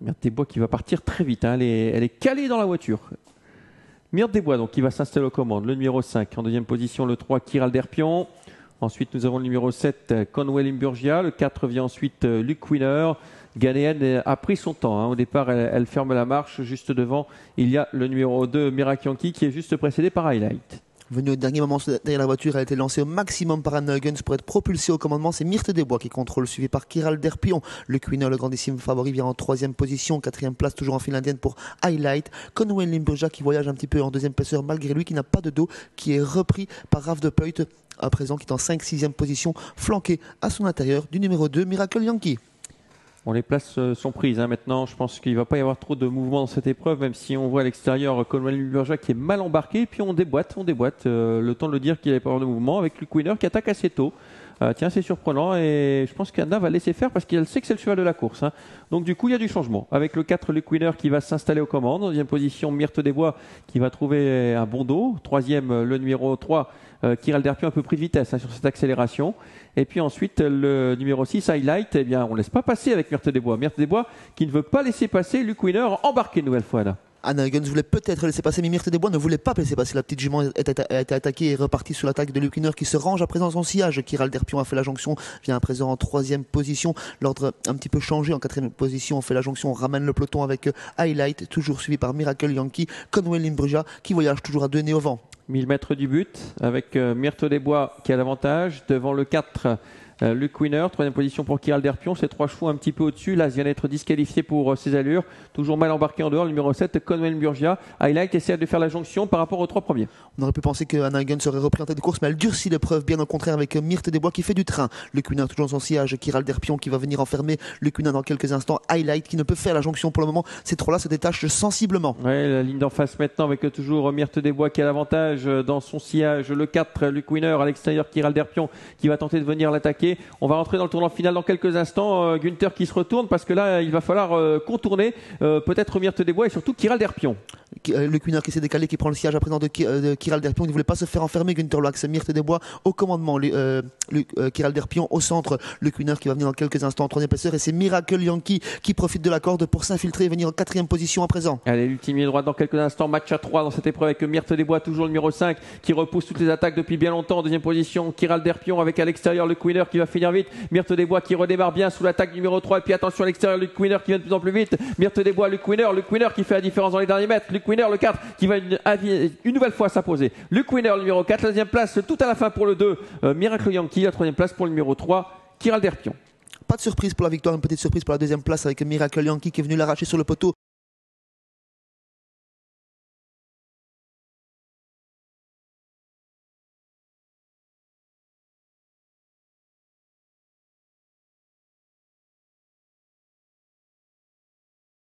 Myrte Desbois qui va partir très vite, hein. Elle est calée dans la voiture. Myrte Desbois donc, qui va s'installer aux commandes. Le numéro 5. En deuxième position, le 3, Kiral Derpion. Ensuite, nous avons le numéro 7, Conway Limburgia. Le 4 vient ensuite Luke Winner. Ghanéenne a pris son temps, hein. Au départ, elle ferme la marche. Juste devant, il y a le numéro 2, Miracle Yankee, qui est juste précédé par Highlight. Venue au dernier moment derrière la voiture, elle a été lancée au maximum par Anna Huggins pour être propulsée au commandement. C'est Myrte Desbois qui contrôle, suivi par Kiral Derpion. Le Queener, le grandissime favori, vient en troisième position. Quatrième place, toujours en file indienne pour Highlight. Conway Limburgia qui voyage un petit peu en deuxième épaisseur malgré lui, qui n'a pas de dos, qui est repris par Raf de Peut, à présent qui est en 5-6e position, flanqué à son intérieur du numéro 2, Miracle Yankee. Bon, les places sont prises, hein. Maintenant, je pense qu'il ne va pas y avoir trop de mouvement dans cette épreuve, même si on voit à l'extérieur Conway Limburgia qui est mal embarqué. Puis on déboîte. Le temps de le dire qu'il n'y avait pas avoir de mouvement avec Luke Winner qui attaque assez tôt. Tiens, c'est surprenant et je pense qu'Anna va laisser faire parce qu'elle sait que c'est le cheval de la course, hein. Donc du coup, il y a du changement. Avec le 4, Luke Winner qui va s'installer aux commandes. En deuxième position, Myrte Desbois qui va trouver un bon dos. Troisième, le numéro 3, Kiral Derpion, un peu pris de vitesse, hein, sur cette accélération. Et puis ensuite, le numéro 6, Highlight, eh bien, on ne laisse pas passer avec Myrte Desbois. Myrte Desbois qui ne veut pas laisser passer Luke Winner, embarqué une nouvelle fois là. Anna Huggins voulait peut-être laisser passer, mais Myrte Desbois ne voulait pas laisser passer. La petite jument a été attaquée et repartie sur l'attaque de Luke Winner qui se range à présent son sillage. Kiral Derpion a fait la jonction, vient à présent en troisième position. L'ordre un petit peu changé. En quatrième position, on fait la jonction, on ramène le peloton avec Highlight, toujours suivi par Miracle Yankee, Conway Limburgia qui voyage toujours à deux nez au vent. 1000 mètres du but avec Myrte Desbois qui a l'avantage devant le 4. Luke Winner, troisième position pour Kiral Derpion, ces trois chevaux un petit peu au-dessus. Là, il vient d'être disqualifié pour ses allures. Toujours mal embarqué en dehors. Le numéro 7, Conway Limburgia. Highlight essaie de faire la jonction par rapport aux trois premiers. On aurait pu penser que Anna Huggins serait repris en tête de course, mais elle durcit l'épreuve, bien au contraire, avec Myrte Desbois qui fait du train. Luke Winner toujours dans son sillage, Kiral Derpion qui va venir enfermer Luke Winner dans quelques instants. Highlight qui ne peut faire la jonction pour le moment. Ces trois-là se détachent sensiblement. Ouais, la ligne d'en face maintenant avec toujours Myrte Desbois qui a l'avantage dans son sillage. Le 4, Luke Winner à l'extérieur, Kiral Derpion qui va tenter de venir l'attaquer. On va rentrer dans le tournant final dans quelques instants. Günther qui se retourne parce que là, il va falloir contourner peut-être Myrte Desbois et surtout Kiral Derpion. Le Queener qui s'est décalé, qui prend le siège à présent de Kiral Derpion, qui ne voulait pas se faire enfermer. Günther Loax, Myrte Desbois au commandement, Kiral Derpion au centre, le Queener qui va venir dans quelques instants en troisième épaisseur, et c'est Miracle Yankee qui profite de la corde pour s'infiltrer et venir en quatrième position à présent. Allez, l'ultime ligne droite dans quelques instants, match à 3 dans cette épreuve avec Myrte Desbois, toujours le numéro 5 qui repousse toutes les attaques depuis bien longtemps. En deuxième position, Kiral Derpion avec à l'extérieur le Queener qui va finir vite. Myrte Desbois qui redémarre bien sous l'attaque numéro 3, et puis attention à l'extérieur, le Queener qui vient de plus en plus vite. Myrte Desbois, le Queener qui fait la différence dans les derniers mètres. Le Queener, le 4 qui va une nouvelle fois s'imposer. Luke Winner, le numéro 4, la deuxième place tout à la fin pour le 2, Miracle Yankee, la troisième place pour le numéro 3, Kiral Derpion. Pas de surprise pour la victoire, une petite surprise pour la deuxième place avec Miracle Yankee qui est venu l'arracher sur le poteau.